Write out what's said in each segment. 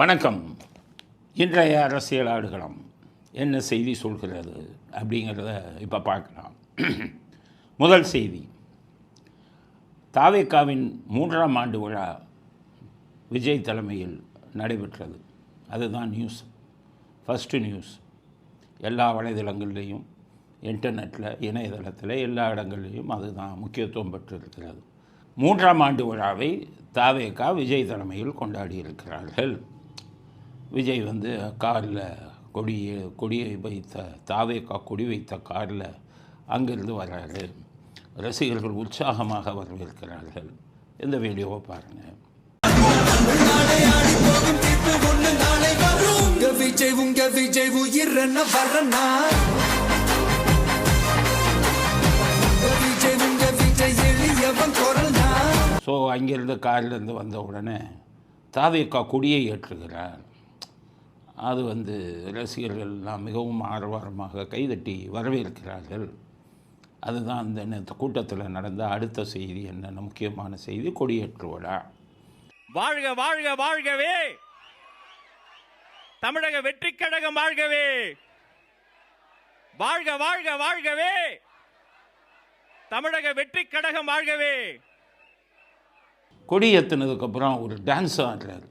வணக்கம். இன்றைய அரசியல் ஆடுகளம் என்ன செய்தி சொல்கிறது அப்படிங்கிறத இப்போ பார்க்கலாம். முதல் செய்தி, தாவேகாவின் 3ஆம் ஆண்டு விழா விஜய் தலைமையில் நடைபெற்றது. அதுதான் நியூஸ், ஃபஸ்ட்டு நியூஸ். எல்லா வலைதளங்கள்லேயும், இன்டர்நெட்டில், இணையதளத்தில், எல்லா இடங்கள்லேயும் அதுதான் முக்கியத்துவம் பெற்றிருக்கிறது. 3ஆம் ஆண்டு விழாவை தாவேகா விஜய் தலைமையில் கொண்டாடி இருக்கிறார்கள். விஜய் காரில் கொடியை வைத்த தாவேகா கொடி வைத்த காரில் அங்கிருந்து வர்றாரு. ரசிகர்கள் உற்சாகமாக வரவேற்கிறார்கள். இந்த வீடியோவை பாருங்கள். ஸோ அங்கிருந்து காரிலிருந்து வந்த உடனே தாவேகா கொடியை ஏற்றுகிறார். அது ரசிகர்கள்லாம் மிகவும் ஆரவாரமாக கைதட்டி வரவேற்கிறார்கள். அதுதான் அந்த கூட்டத்தில் நடந்த அடுத்த செய்தி. என்னென்ன முக்கியமான செய்தி? கொடியேற்று விழா. வாழ்க வாழ்க வாழ்கவே, தமிழக வெற்றி கழகம் வாழ்கவே, வாழ்க வாழ்க வாழ்கவே, தமிழக வெற்றி கழகம் வாழ்கவே. கொடி ஏற்றினதுக்கப்புறம் ஒரு டான்ஸ் ஆடுறார்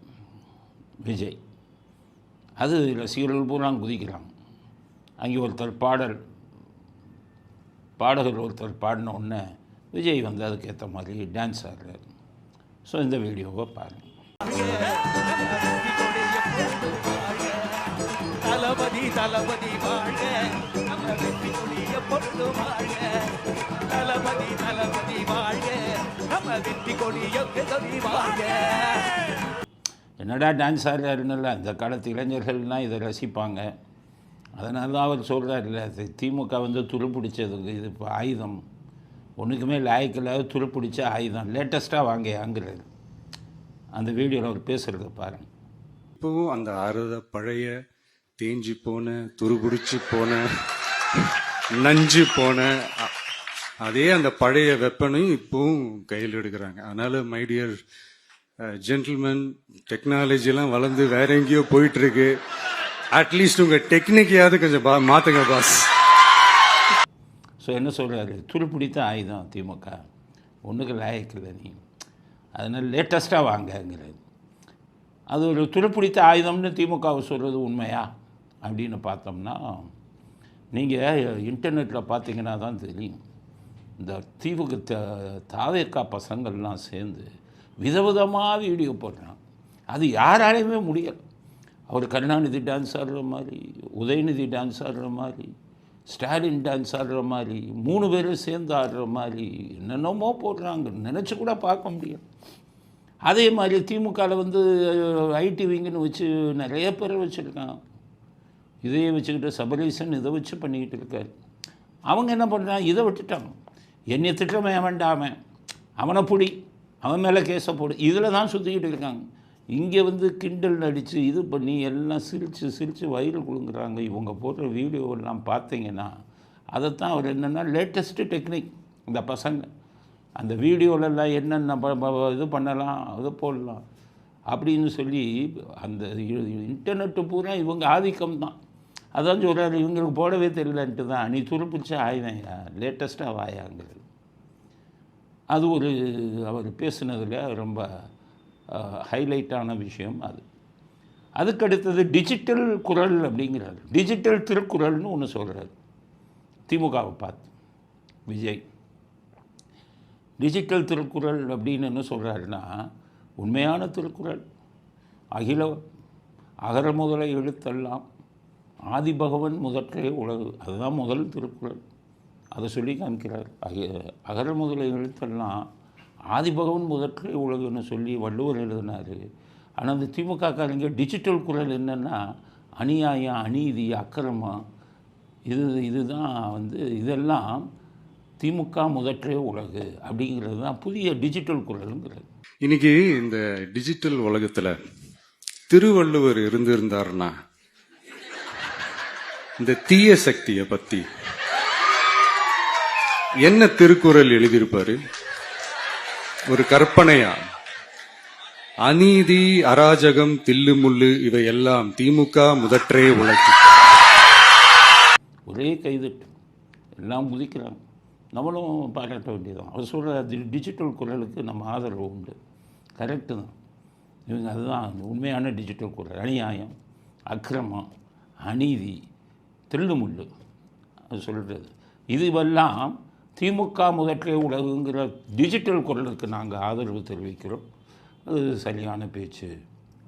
விஜய். அது ரசிகர்கள் பூரா குதிக்கிறாங்க. அங்கே ஒருத்தர் பாடகர் ஒருத்தர் பாடின உடனே விஜய் அதுக்கேற்ற மாதிரி டான்ஸ் ஆடுறார். ஸோ இந்த வீடியோவை பாருங்கள். தளபதி தளபதி வாழ்க, வெற்றி கொடிய பொட்டு வாழ்க, தளபதி தளபதி வாழ்க, நம்ம வெற்றி கொடிய வாழ்க. என்னடா டான்ஸ் ஆடுறாருன்னு அந்த காலத்து இளைஞர்கள்னால் இதை ரசிப்பாங்க. அதனால தான் அவர் சொல்கிறார், இல்லை திமுக துருப்பிடிச்சதுங்க, இது இப்போ ஆயுதம், ஒன்றுக்குமே லாய்க்கில்லாத துருப்பிடிச்ச ஆயுதம், லேட்டஸ்ட்டாக வாங்கியாங்கிறார். அந்த வீடியோவில் அவர் பேசுகிறத பாருங்கள். இப்போவும் அந்த பழைய தேஞ்சி போன, துருபிடிச்சு போன, நஞ்சு போன அதே அந்த பழைய வெப்பனையும் இப்போவும் கையில் எடுக்கிறாங்க. அதனால மைடியர் ஜென்டில்மேன், டெக்னாலஜிலாம் வளர்ந்து வேற எங்கேயோ போயிட்டு இருக்கு. அட்லீஸ்ட் உங்க டெக்னிக்கையாவது கொஞ்சம் மாத்துங்க பாஸ். ஸோ என்ன சொல்கிறாரு? துருப்பிடித்த ஆயுதம் திமுக, ஒன்றுக்கு லாயக்கில்லை நீ, அதனால் லேட்டஸ்ட்டாக வாங்கங்கிறது. அது ஒரு துருப்பிடித்த ஆயுதம்னு திமுகவை சொல்கிறது உண்மையா அப்படின்னு பார்த்தோம்னா, நீங்கள் இன்டர்நெட்டில் பார்த்தீங்கன்னா தான் தெரியும். இந்த தாவேகா பசங்கள்லாம் சேர்ந்து விதவிதமாக வீடியோ போடுறான். அது யாராலையுமே முடியலை. அவர் கருணாநிதி டான்ஸ் ஆடுற மாதிரி, உதயநிதி டான்ஸ் ஆடுற மாதிரி, ஸ்டாலின் டான்ஸ் ஆடுற மாதிரி, 3 பேரும் சேர்ந்து ஆடுற மாதிரி என்னென்னமோ போடுறாங்க, நினச்சி கூட பார்க்க முடியும். அதே மாதிரி திமுகவில் ஐடி விங்குன்னு வச்சு நிறைய பேரை வச்சுருக்கான். இதையே வச்சுக்கிட்டு சபரீசன் இதை வச்சு பண்ணிக்கிட்டு இருக்கார். அவங்க என்ன பண்ணுறாங்க? இதை விட்டுட்டாங்க. என்னை திட்டமே வேண்டாமல் அவனை பிடி, அவன் மேலே கேஸை போடு, இதில் தான் சுற்றிக்கிட்டு இருக்காங்க. இங்கே கிண்டல் நடித்து இது பண்ணி எல்லாம் சிரித்து வயிறு குழுங்குறாங்க. இவங்க போடுற வீடியோவெல்லாம் பார்த்தீங்கன்னா அதைத்தான் அவர் என்னென்னா லேட்டஸ்ட்டு டெக்னிக். இந்த பசங்க அந்த வீடியோவிலலாம் என்னென்ன இது பண்ணலாம், அது போடலாம் அப்படின்னு சொல்லி அந்த இன்டர்நெட்டு பூரா இவங்க ஆதிக்கம் தான். அதான் சொல்கிறாரு, இவங்களுக்கு போடவே தெரியலன்ட்டு தான். நீ துருப்பிடிச்ச ஆயுதங்க, லேட்டஸ்ட்டாக வாயாங்கிறது. அது அவர் பேசுனதில் ரொம்ப ஹைலைட்டான விஷயம் அது. அதுக்கடுத்தது டிஜிட்டல் குரல் அப்படிங்கிறார். டிஜிட்டல் திருக்குறள்னு ஒன்று சொல்கிறார் திமுகவை பார்த்து விஜய். டிஜிட்டல் திருக்குறள் அப்படின்னு என்ன சொல்கிறாருன்னா, உண்மையான திருக்குறள், அகர முதல எழுத்தெல்லாம் ஆதிபகவன் முதற்றே உலகு, அதுதான் முதல் திருக்குறள். அதை சொல்லி காமிக்கிறார். அகர முதல எழுத்தெல்லாம் ஆதிபகவன் முதற்றே உலகுன்னு சொல்லி வள்ளுவர் எழுதினார். ஆனால் அந்த திமுகக்காரங்க டிஜிட்டல் குரல் என்னென்னா அநியாயம், அநீதி, அக்கிரமம், இதுதான் இதெல்லாம் திமுக முதற்றே உலகு அப்படிங்கிறது தான் புதிய டிஜிட்டல் குரலுங்கிறது. இன்னைக்கு இந்த டிஜிட்டல் உலகத்தில் திருவள்ளுவர் இருந்திருந்தாருன்னா இந்த தீய சக்தியை பற்றி என்ன திருக்குறள் எழுதியிருப்பாரு? ஒரு கற்பனையா அநீதி, அராஜகம், தில்லுமுள்ளு இவையெல்லாம் திமுக முதற்றே உழைக்கும். ஒரே கைதட்டு எல்லாம் குதிக்கிறாங்க. நம்மளும் பாராட்ட வேண்டியதான். அவர் சொல்கிற டிஜிட்டல் குரலுக்கு நம்ம ஆதரவு உண்டு. கரெக்டு தான். இவங்க அதுதான் உண்மையான டிஜிட்டல் குரல். அநியாயம், அக்கிரமம், அநீதி, தில்லுமுள்ளு அது சொல்கிறது. இதுவெல்லாம் திமுக முதற்றே உலகுங்கிற டிஜிட்டல் குரலுக்கு நாங்கள் ஆதரவு தெரிவிக்கிறோம். அது சரியான பேச்சு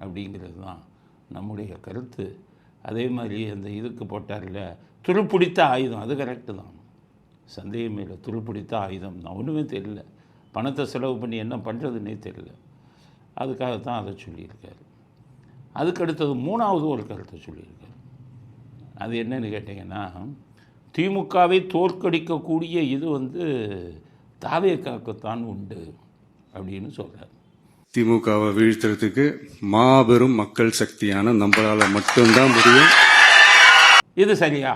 அப்படிங்கிறது தான் நம்முடைய கருத்து. அதே மாதிரி அந்த இதுக்கு போட்டார்ல துருப்பிடித்த ஆயுதம், அது கரெக்டு தான். சந்தேகமே இல்லை. துருப்பிடித்த ஆயுதம் தான். ஒன்றுமே தெரியல. பணத்தை செலவு பண்ணி என்ன பண்ணுறதுன்னே தெரியல. அதுக்காகத்தான் அதை சொல்லியிருக்காரு. அதுக்கு அடுத்தது 3வது ஒரு கருத்தை சொல்லியிருக்காரு. அது என்னன்னு கேட்டிங்கன்னா, திமுகவை தோற்கடிக்கக்கூடிய இது தாவேக்காக்குத்தான் உண்டு அப்படின்னு சொல்கிறார். திமுகவை வீழ்த்துறதுக்கு மாபெரும் மக்கள் சக்தியான நம்மளால மட்டும்தான் முடியும். இது சரியா?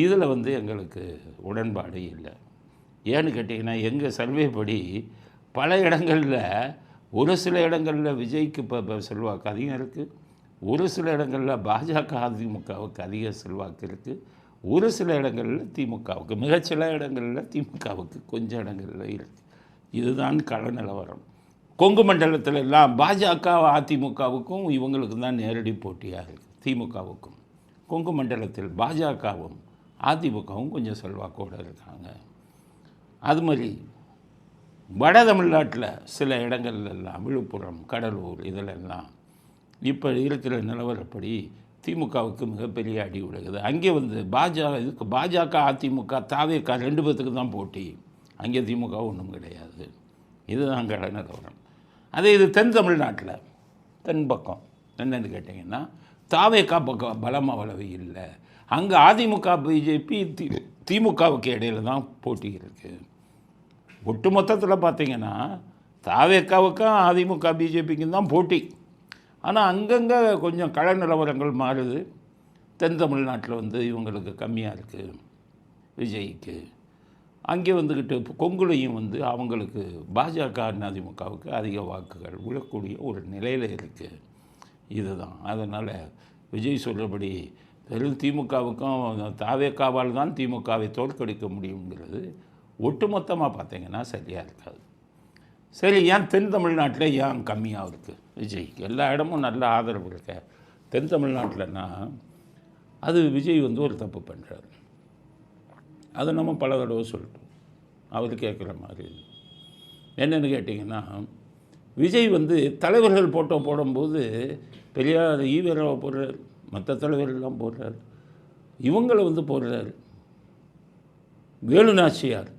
இதில் எங்களுக்கு உடன்பாடு இல்லை. ஏன்னு கேட்டிங்கன்னா, எங்கள் சர்வே படி பல இடங்களில் ஒரு சில இடங்களில் விஜய்க்கு இப்போ செல்வாக்கு அதிகம் இருக்குது. ஒரு சில இடங்களில் பாஜக அதிமுகவுக்கு அதிக செல்வாக்கு இருக்குது. ஒரு சில இடங்களில் திமுகவுக்கு, மிகச்சில இடங்களில் திமுகவுக்கு, கொஞ்சம் இடங்களில் இருக்குது. இதுதான் கள நிலவரம். கொங்கு மண்டலத்தில் எல்லாம் பாஜக அதிமுகவுக்கும் இவங்களுக்கு தான் நேரடி போட்டியாக இருக்குது. திமுகவுக்கும் கொங்கு மண்டலத்தில் பாஜகவும் அதிமுகவும் கொஞ்சம் செல்வாக்கோடு இருக்காங்க. அது மாதிரி வட தமிழ்நாட்டில் சில இடங்கள்லாம் விழுப்புரம், கடலூர் இதிலெல்லாம் இப்போ இருக்கிற நிலவரப்படி திமுகவுக்கு மிகப்பெரிய அடி விடுகிறது. அங்கே பாஜக அதிமுக தாவேக்கா 2 பேர்த்துக்கு தான் போட்டி. அங்கே திமுக ஒன்றும் கிடையாது. இதுதான் கள நிலவரம். அதே இது தென் தமிழ்நாட்டில் தென் பக்கம் என்னென்னு கேட்டிங்கன்னா, தாவேக்கா பக்கம் பலம் அவ்வளவு இல்லை. அங்கே அதிமுக பிஜேபி திமுகவுக்கு இடையில தான் போட்டி இருக்குது. ஒட்டு மொத்தத்தில் பார்த்திங்கன்னா தாவேக்காவுக்கும் அதிமுக பிஜேபிக்கும் தான் போட்டி. ஆனால் அங்கங்கே கொஞ்சம் கள நிலவரங்கள் மாறுது. தென் தமிழ்நாட்டில் இவங்களுக்கு கம்மியாக இருக்குது விஜய்க்கு. அங்கே கொங்குலையும் அவங்களுக்கு பாஜக அதிமுகவுக்கு அதிக வாக்குகள் விழக்கூடிய ஒரு நிலையில் இருக்குது. இதுதான். அதனால் விஜய் சொல்கிறபடி வெறும் திமுகவுக்கும் தாவேக்காவால் தான் திமுகவை தோற்கடிக்க முடியுங்கிறது ஒட்டுமொத்தமாக பார்த்திங்கன்னா சரியாக இருக்காது. சரி, ஏன் தென் தமிழ்நாட்டில் ஏன் கம்மியாக இருக்குது விஜய்க்கு? எல்லா இடமும் நல்ல ஆதரவு இருக்க. தென் தமிழ்நாட்டில்னா அது விஜய் ஒரு தப்பு பண்ணுறாரு. அதை நம்ம பல தடவை சொல்லிட்டோம். அவர் கேட்குற மாதிரி என்னென்னு கேட்டிங்கன்னா, விஜய் தலைவர்கள் போட்டோ போடும்போது பெரியார் ஈவேராவை போடுறார், மற்ற தலைவர்கள்லாம் போடுறார். இவங்களை போடுறார் வேலு நாச்சியார்.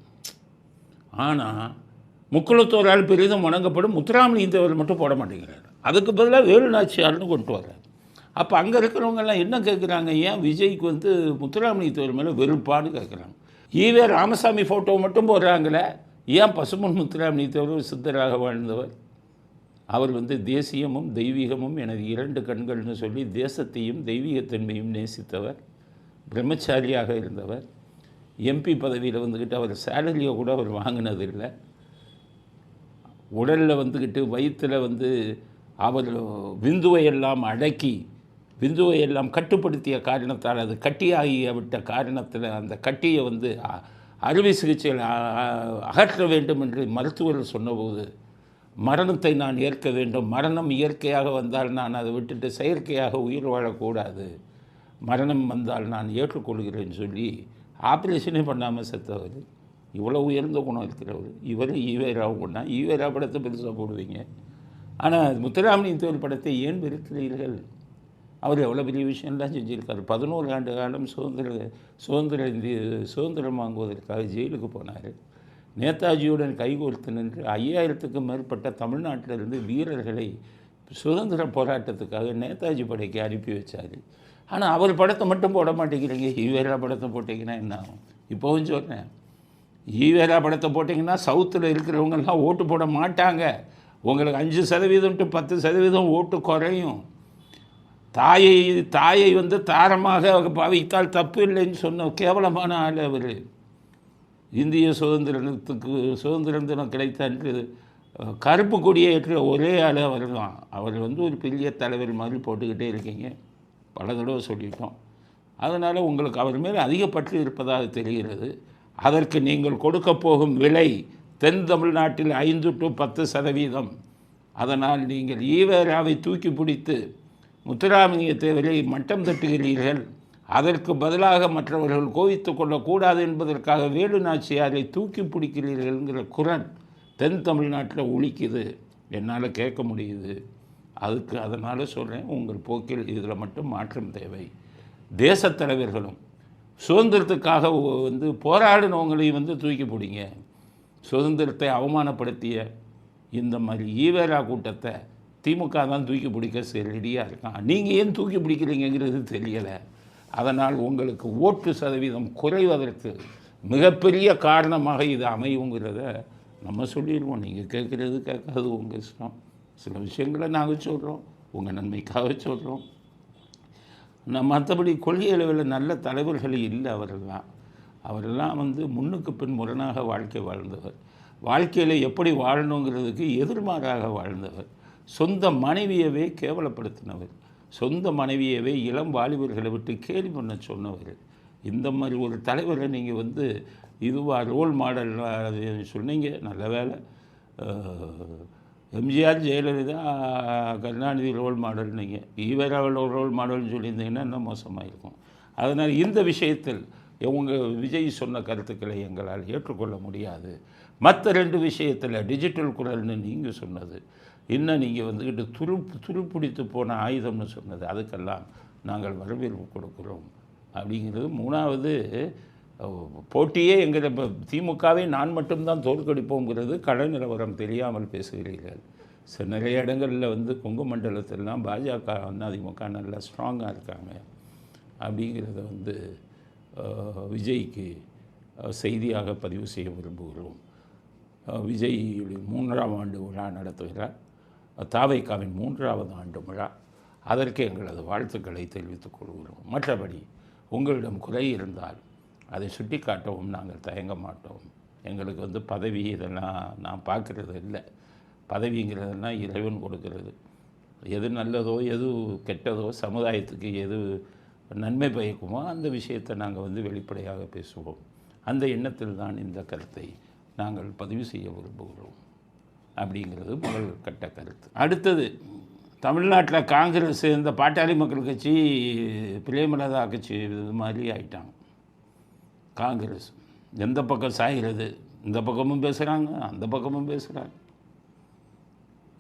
ஆனால் முக்குளத்தோரால் பெரிதும் வணங்கப்படும் முத்துராமலிங்கத்தேவர் மட்டும் போட மாட்டேங்கிறார். அதுக்கு பதிலாக வேலு நாச்சியார்னு கொண்டு வர்றார். அப்போ அங்கே இருக்கிறவங்கெல்லாம் என்ன கேட்குறாங்க, ஏன் விஜய்க்கு முத்துராமலிங்கத்தேவர் மேலே வெறுப்பான்னு கேட்குறாங்க. ஈவே ராமசாமி ஃபோட்டோ மட்டும் போடுறாங்களே, ஏன் பசுமன் முத்துராமலிங்கத்தேவர் சித்தராக வாழ்ந்தவர்? அவர் தேசியமும் தெய்வீகமும் எனது 2 கண்கள்னு சொல்லி தேசத்தையும் தெய்வீகத்தன்மையும் நேசித்தவர், பிரம்மச்சாரியாக இருந்தவர். எம்பி பதவியில் அவர் சேலரியை கூட அவர் வாங்கினதில்லை. உடலில் வயிற்றில் அவர் விந்துவையெல்லாம் அடக்கி விந்துவையெல்லாம் கட்டுப்படுத்திய காரணத்தால் அது கட்டியாகிய விட்ட காரணத்தில் அந்த கட்டியை அறுவை சிகிச்சையில் அகற்ற வேண்டும் என்று மருத்துவர்கள் சொன்னபோது, மரணத்தை நான் ஏற்க வேண்டும், மரணம் இயற்கையாக வந்தால் நான் அதை விட்டுட்டு செயற்கையாக உயிர் வாழக்கூடாது, மரணம் வந்தால் நான் ஏற்றுக்கொள்கிறேன்னு சொல்லி ஆப்ரேஷனே பண்ணாமல் செத்தவர். இவ்வளோ உயர்ந்த குணம் இருக்கிறவர். இவர் ஈவேராவும் கொண்டா. ஈவேரா படத்தை பெருசாக போடுவீங்க. ஆனால் முத்துராமலிங்கத்தேவர் படத்தை ஏன் வெறுக்கிறீர்கள்? அவர் எவ்வளோ பெரிய விஷயம்லாம் செஞ்சுருக்கார். 11 ஆண்டு காலம் சுதந்திரம் வாங்குவதற்காக ஜெயிலுக்கு போனார். நேதாஜியுடன் கைகோர்த்து நின்று 5000க்கும் மேற்பட்ட தமிழ்நாட்டிலிருந்து வீரர்களை சுதந்திர போராட்டத்துக்காக நேதாஜி படைக்கு அனுப்பி வச்சார். ஆனால் அவர் படத்தை மட்டும் போட மாட்டேங்கிறீங்க. ஈவேரா படத்தை போட்டிங்கன்னா என்ன ஆகும்? இப்போவும் சொல்கிறேன், ஈவேரா படத்தை போட்டிங்கன்னா சவுத்தில் இருக்கிறவங்கெல்லாம் ஓட்டு போட மாட்டாங்க. உங்களுக்கு 5% to 10% ஓட்டு குறையும். தாயை தாரமாக பாவித்தால் தப்பு இல்லைன்னு சொன்ன கேவலமான ஆள் அவர். இந்திய சுதந்திரம் தினம் கிடைத்த அன்று கருப்பு கொடியை ஏற்ற ஒரே ஆள் அவர் தான். அவர் வந்து ஒரு பெரிய தலைவர் மாதிரி போட்டுக்கிட்டே இருக்கீங்க, பல தடவை சொல்லிட்டோம். அதனால் உங்களுக்கு அவர் மேலே அதிக பற்று இருப்பதாக தெரிகிறது. அதற்கு நீங்கள் கொடுக்க போகும் விலை தென் தமிழ்நாட்டில் 5 to 10%. அதனால் நீங்கள் ஈவேராவை தூக்கி பிடித்து முத்துராமலிங்க தேவரை மட்டம் தட்டுகிறீர்கள். அதற்கு பதிலாக மற்றவர்கள் கோவித்து கொள்ளக்கூடாது என்பதற்காக வேலு நாச்சியாரை தூக்கி பிடிக்கிறீர்கள்ங்கிற குரல் தென் தமிழ்நாட்டில் ஒலிக்குது, என்னால் கேட்க முடியுது. அதனால் சொல்கிறேன், உங்கள் போக்கில் இதில் மட்டும் மாற்றம் தேவை. தேசத் தலைவர்களும் சுதந்திரத்துக்காக வந்து போராடினவங்களையும் வந்து தூக்கி பிடிங்க. சுதந்திரத்தை அவமானப்படுத்திய இந்த மாதிரி ஈவேரா கூட்டத்தை திமுக தான் தூக்கி பிடிக்க ரெடியாக இருக்கான். நீங்கள் ஏன் தூக்கி பிடிக்கிறீங்கிறது தெரியலை. அதனால் உங்களுக்கு ஓட்டு சதவீதம் குறைவதற்கு மிகப்பெரிய காரணமாக இது அமையுங்கிறத நம்ம சொல்லிடுவோம். நீங்கள் கேட்குறது கேட்காது உங்கள் இஷ்டம். சில விஷயங்களை நாங்கள் சொல்கிறோம், உங்கள் நன்மைக்காக சொல்கிறோம். மற்றபடி கொள்கை அளவில் நல்ல தலைவர்கள் இல்லை. அவரெல்லாம் வந்து முன்னுக்கு பின் முரணாக வாழ்க்கை வாழ்ந்தவர். வாழ்க்கையில் எப்படி வாழணுங்கிறதுக்கு எதிர்மாறாக வாழ்ந்தவர். சொந்த மனைவியவே கேவலப்படுத்தினவர். சொந்த மனைவியவே இளம் வாலிபர்களை விட்டு கேலி பண்ண சொன்னவர். இந்த மாதிரி ஒரு தலைவரை நீங்கள் வந்து இதுவாக ரோல் மாடல் சொன்னீங்க. நல்ல வேலை, எம்ஜிஆர், ஜெயலலிதா, கருணாநிதி ரோல் மாடல், நீங்கள் ஈவேராவில் ரோல் மாடல்னு சொல்லியிருந்தீங்கன்னா இன்னும் மோசமாக இருக்கும். அதனால் இந்த விஷயத்தில் உங்கள் விஜய் சொன்ன கருத்துக்களை எங்களால் ஏற்றுக்கொள்ள முடியாது. மற்ற 2 விஷயத்தில் டிஜிட்டல் குரல்னு நீங்கள் சொன்னது, இன்னும் நீங்கள் வந்துக்கிட்டு துருப்பிடித்து போன ஆயுதம்னு சொன்னது, அதுக்கெல்லாம் நாங்கள் வரவேற்பு கொடுக்குறோம் அப்படிங்கிறது. 3வது, போட்டியே எங்கள் இப்போ திமுகவை நான் மட்டும்தான் தோற்கடிப்போங்கிறது கள நிலவரம் தெரியாமல் பேசுகிறீர்கள். நிறைய இடங்களில் வந்து கொங்கு மண்டலத்திலாம் பாஜக, அதிமுக நல்லா ஸ்ட்ராங்காக இருக்காங்க அப்படிங்கிறத வந்து விஜய்க்கு செய்தியாக பதிவு செய்ய விரும்புகிறோம். விஜய் 3ஆம் ஆண்டு விழா நடத்துகிறார். தாவைக்காவின் 3வது ஆண்டு விழா. அதற்கு எங்களது வாழ்த்துக்களை தெரிவித்துக் கொள்கிறோம். மற்றபடி உங்களிடம் குறை இருந்தால் அதை சுட்டி காட்டவும் நாங்கள் தயங்க மாட்டோம். எங்களுக்கு வந்து பதவி இதெல்லாம் நான் பார்க்குறது இல்லை. பதவிங்கிறதெல்லாம் இறைவன் கொடுக்கிறது. எது நல்லதோ எது கெட்டதோ, சமுதாயத்துக்கு எது நன்மை பயக்குமோ அந்த விஷயத்தை நாங்கள் வந்து வெளிப்படையாக பேசுவோம். அந்த எண்ணத்தில் தான் இந்த கருத்தை நாங்கள் பதிவு செய்ய விரும்புகிறோம் அப்படிங்கிறது முதல் கட்ட கருத்து. அடுத்தது, தமிழ்நாட்டில் காங்கிரஸ், இந்த பாட்டாளி மக்கள் கட்சி, பிரேமலதா கட்சி இது மாதிரி ஆயிட்டாங்க. காங்கிரஸ் எந்த பக்கம் சாய்கிறது, இந்த பக்கமும் பேசுகிறாங்க, அந்த பக்கமும் பேசுகிறாங்க.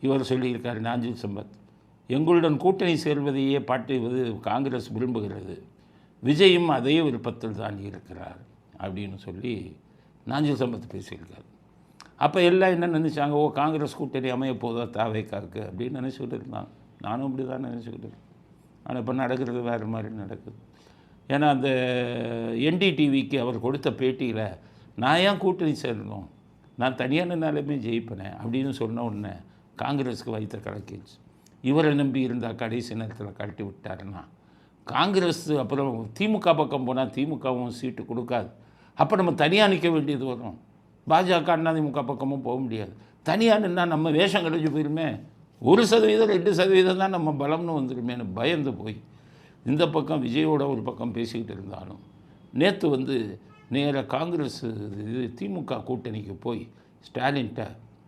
இவர் சொல்லியிருக்கார் நாஞ்சில் சம்பத், எங்களுடன் கூட்டணி சேர்வதையே காங்கிரஸ் விரும்புகிறது, விஜயும் அதே விருப்பத்தில் தான் இருக்கிறார் அப்படின்னு சொல்லி நாஞ்சில் சம்பத் பேசியிருக்கார். அப்போ எல்லாம் என்ன நினச்சாங்க, காங்கிரஸ் கூட்டணி அமைய போதா தாவேக்காக்கு அப்படின்னு நினச்சிக்கிட்டு இருந்தாங்க. நானும் அப்படி தான் நினச்சிக்கிட்டு இருக்கேன். ஆனால் இப்போ நடக்கிறது வேறு மாதிரி நடக்குது. ஏன்னா அந்த NDTVக்கு அவர் கொடுத்த பேட்டியில் நான் ஏன் கூட்டணி சேரணும், நான் தனியான நிலைமை ஜெயிப்பேனே அப்படின்னு சொன்ன உடனே காங்கிரஸுக்கு வைத்த கலக்கிடுச்சு. இவரை நம்பி இருந்தால் கடைசி நேரத்தில் கழட்டி விட்டாருன்னா காங்கிரஸ் அப்புறம் திமுக பக்கம் போனால் திமுகவும் சீட்டு கொடுக்காது. அப்போ நம்ம தனியாக நிற்க வேண்டியது வரும். பாஜக, அதிமுக பக்கமும் போக முடியாது. தனியாக நின்னா நம்ம வேஷம் கழிஞ்சு போயிருமே, 1% 2% தான் நம்ம பலம்னு வந்துடுமேனு பயந்து போய் இந்த பக்கம் விஜயோட ஒரு பக்கம் பேசிக்கிட்டு இருந்தாலும் நேற்று வந்து நேராக காங்கிரஸ் திமுக கூட்டணிக்கு போய் ஸ்டாலின்கிட்ட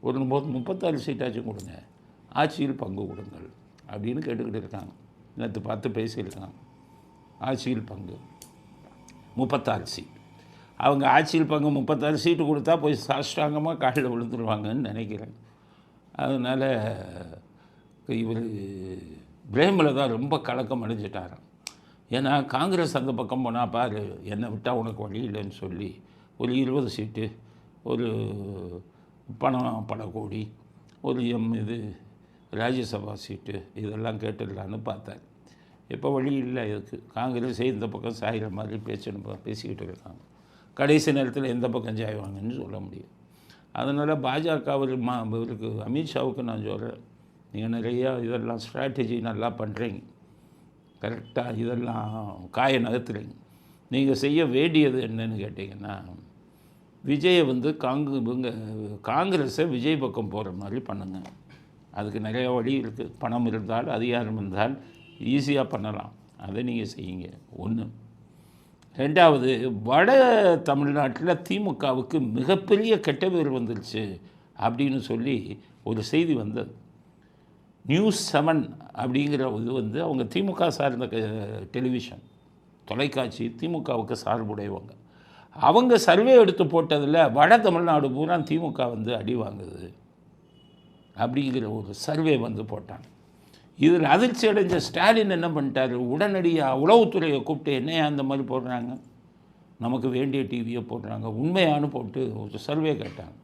ஒரு 36 சீட்டாச்சும் கொடுங்க, ஆட்சியில் பங்கு கொடுங்கள் அப்படின்னு கேட்டுக்கிட்டு இருக்காங்க. நேற்று பார்த்து பேசியிருக்காங்க. ஆட்சியில் பங்கு 36 சீட். அவங்க ஆட்சியில் பங்கு 36 சீட்டு கொடுத்தா போய் சாஷ்டாங்கமாக காலில் விழுந்துருவாங்கன்னு நினைக்கிறேன். அதனால் இவர் பிரேமலதா ரொம்ப கலக்கம் அடைஞ்சிட்டாராம். ஏன்னா காங்கிரஸ் அந்த பக்கம் போனால் பாரு என்னை விட்டால் உனக்கு வழி இல்லைன்னு சொல்லி ஒரு 20 சீட்டு, ஒரு பல கோடி, ஒரு ராஜ்யசபா சீட்டு இதெல்லாம் கேட்டுடலான்னு பார்த்தார். இப்போ வழி இல்லை இதுக்கு. காங்கிரஸே இந்த பக்கம் சாயிற மாதிரி பேசிக்கிட்டு இருக்காங்க. கடைசி நேரத்தில் எந்த பக்கம் சாய்வாங்கன்னு சொல்ல முடியும். அதனால் பாஜக இவருக்கு அமித்ஷாவுக்கு நான் சொல்கிறேன், நீங்கள் நிறையா இதெல்லாம் ஸ்ட்ராட்டஜி நல்லா பண்ணுறீங்க, கரெக்டாக இதெல்லாம் காய நகர்த்துறீங்க. நீங்கள் செய்ய வேண்டியது என்னன்னு கேட்டிங்கன்னா, விஜயை வந்து காங்கிரஸை விஜய் பக்கம் போகிற மாதிரி பண்ணுங்க. அதுக்கு நிறைய வழி இருக்குது. பணம் இருந்தால், அதிகாரம் இருந்தால் ஈஸியாக பண்ணலாம். அதை நீங்கள் செய்யுங்க. ஒன்று. ரெண்டாவது, வட தமிழ்நாட்டில் திமுகவுக்கு மிகப்பெரிய கெட்ட பேர் வந்துருச்சு அப்படின்னு சொல்லி ஒரு செய்தி வந்தது. நியூஸ் 7 அப்படிங்கிற இது வந்து அவங்க திமுக சார்ந்த டெலிவிஷன் தொலைக்காட்சி, திமுகவுக்கு சார்புடையவங்க. அவங்க சர்வே எடுத்து போட்டதில் வட தமிழ்நாடு பூரா திமுக வந்து அடி வாங்குது அப்படிங்கிற ஒரு சர்வே வந்து போட்டாங்க. இதில் அதிர்ச்சி அடைஞ்ச ஸ்டாலின் என்ன பண்ணிட்டார், உடனடியாக உளவுத்துறையை கூப்பிட்டு என்னையா அந்த மாதிரி போடுறாங்க, நமக்கு வேண்டிய டிவியை போடுறாங்க, உண்மையானு போட்டு ஒரு சர்வே கேட்டாங்க.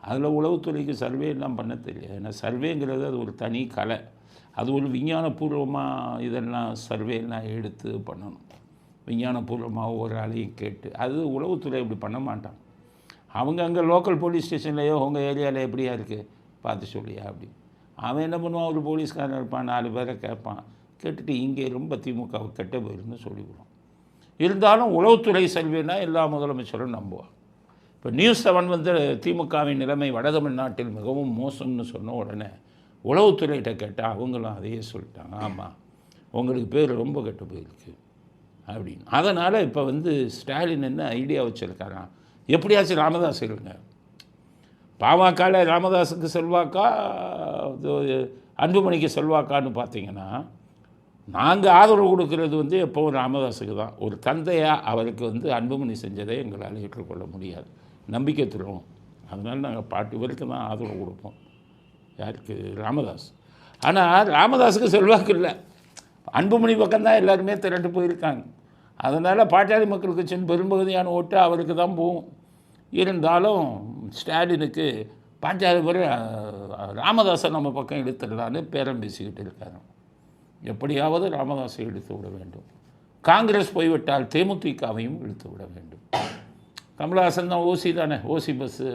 அதில் உளவுத்துறைக்கு சர்வே எல்லாம் பண்ண தெரியாது. ஏன்னா சர்வேங்கிறது அது ஒரு தனி கலை. அது ஒரு விஞ்ஞானபூர்வமாக இதெல்லாம் சர்வேலாம் எடுத்து பண்ணணும். விஞ்ஞானபூர்வமாக ஒவ்வொரு ஆளையும் கேட்டு அது உளவுத்துறை இப்படி பண்ண மாட்டான். அவங்க அங்கே லோக்கல் போலீஸ் ஸ்டேஷன்லையோ உங்கள் ஏரியாவில் எப்படியா இருக்குது பார்த்து சொல்லியா அப்படி. அவன் என்ன பண்ணுவான், ஒரு போலீஸ்காரன் இருப்பான், 4 பேரை கேட்பான். கேட்டுட்டு இங்கே ரொம்ப திமுக கெட்ட போயிருன்னு சொல்லிவிடுவான். இருந்தாலும் உளவுத்துறை சர்வேனா எல்லா முதலமைச்சரும் நம்புவான். இப்போ நியூஸ் 7 வந்து திமுகவின் நிலைமை வட தமிழ்நாட்டில் மிகவும் மோசம்னு சொன்ன உடனே உளவுத்துறையிட்ட கேட்டால் அவங்களும் அதையே சொல்லிட்டாங்க, ஆமாம் உங்களுக்கு பேர் ரொம்ப கெட்டு போயிருக்கு அப்படின்னு. அதனால் இப்போ வந்து ஸ்டாலின் என்ன ஐடியா வச்சுருக்காரான், எப்படியாச்சும் ராமதாஸ் இருங்க. பாமகவில் ராமதாஸுக்கு செல்வாக்கா அன்புமணிக்கு செல்வாக்கான்னு பார்த்தீங்கன்னா, நாங்கள் ஆதரவு கொடுக்கறது வந்து எப்போவும் ராமதாஸுக்கு தான். ஒரு தந்தையாக அவருக்கு வந்து அன்புமணி செஞ்சதை எங்களால் ஏற்றுக்கொள்ள முடியாது, நம்பிக்கை துரோகம். அதனால் நாங்கள் பாட்டு வரைக்கும் தான் ஆதரவு கொடுப்போம். யாருக்கு? ராமதாஸ். ஆனால் ராமதாஸுக்கு செல்வாக்கு இல்லை, அன்புமணி பக்கம்தான் எல்லாருமே திரண்டு போயிருக்காங்க. அதனால் பாட்டாளி மக்கள் கட்சியின் பெரும்பகுதியான ஓட்டு அவருக்கு தான் போகும். இருந்தாலும் ஸ்டாலினுக்கு பாட்டாளி பேர் ராமதாஸை நம்ம பக்கம் இழுத்துடலான்னு பேரம் பேசிக்கிட்டு இருக்காரு. எப்படியாவது ராமதாஸை இழுத்து விட வேண்டும். காங்கிரஸ் போய்விட்டால் தேமுதிகவையும் இழுத்து விட வேண்டும். கமலஹாசன் தான் ஓசி தானே, ஓசி பஸ்ஸு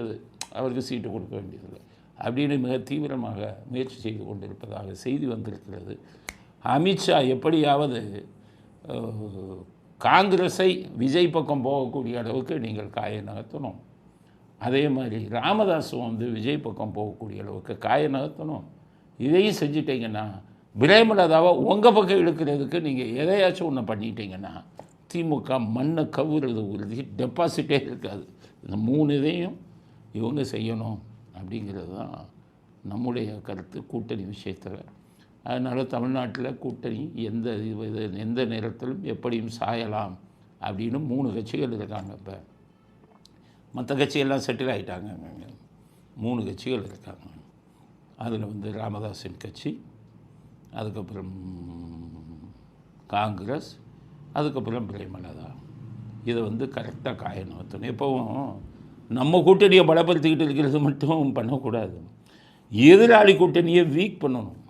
அவருக்கு சீட்டு கொடுக்க வேண்டியதில்லை அப்படின்னு மிக தீவிரமாக முயற்சி செய்து கொண்டிருப்பதாக செய்தி வந்திருக்கிறது. அமித்ஷா எப்படியாவது காங்கிரஸை விஜய் பக்கம் போகக்கூடிய அளவுக்கு நீங்கள் காயை நகர்த்தணும். அதே மாதிரி ராமதாஸும் வந்து விஜய் பக்கம் போகக்கூடிய அளவுக்கு காயை நகர்த்தணும். இதையும் செஞ்சிட்டிங்கன்னா பிரேமலதாவை உங்கள் பக்கம் இழுக்கிறதுக்கு நீங்கள் எதையாச்சும் ஒன்று பண்ணிட்டீங்கன்னா திமுக மண்ணை கவுறது உறுதி, டெபாசிட்டே இருக்காது. இந்த 3 இதையும் இவங்க செய்யணும் அப்படிங்கிறது தான் நம்முடைய கருத்து கூட்டணி விஷயத்தில். அதனால் தமிழ்நாட்டில் கூட்டணி எந்த நேரத்திலும் எப்படியும் சாயலாம் அப்படின்னு 3 கட்சிகள் இருக்காங்க. இப்போ மற்ற கட்சியெல்லாம் செட்டில் ஆகிட்டாங்க. 3 கட்சிகள் இருக்காங்க. அதில் வந்து ராமதாஸின் கட்சி, அதுக்கப்புறம் காங்கிரஸ், அதுக்கப்புறம் பிரேமலதா. இதை வந்து கரெக்டாக காய நகர்த்தணும். எப்போவும் நம்ம கூட்டணியை பலப்படுத்திக்கிட்டு இருக்கிறது மட்டும் பண்ணக்கூடாது, எதிராளி கூட்டணியை வீக் பண்ணணும்.